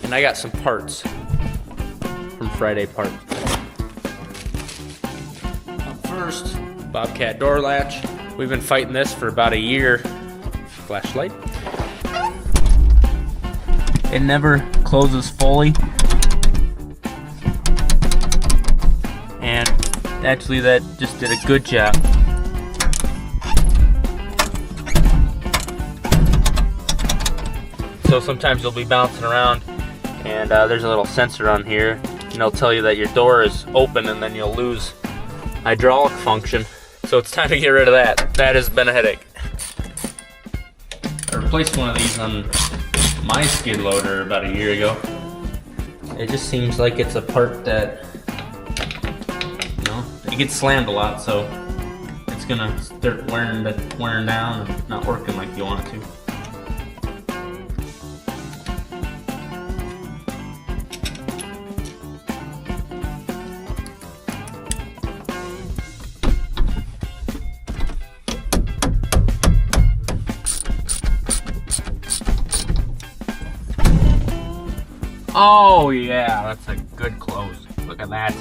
And I got some parts from FridayParts. First, Bobcat door latch. We've been fighting this for about a year. Flashlight. It never closes fully. And actually that just did a good job. So sometimes you'll be bouncing around and there's a little sensor on here and it'll tell you that your door is open and then you'll lose hydraulic function. So it's time to get rid of that. That has been a headache. I replaced one of these on my skid loader about a year ago. It just seems like it's a part that, you know, it gets slammed a lot, so it's gonna start wearing down and not working like you want it to. Oh yeah, that's a good close. Look at that.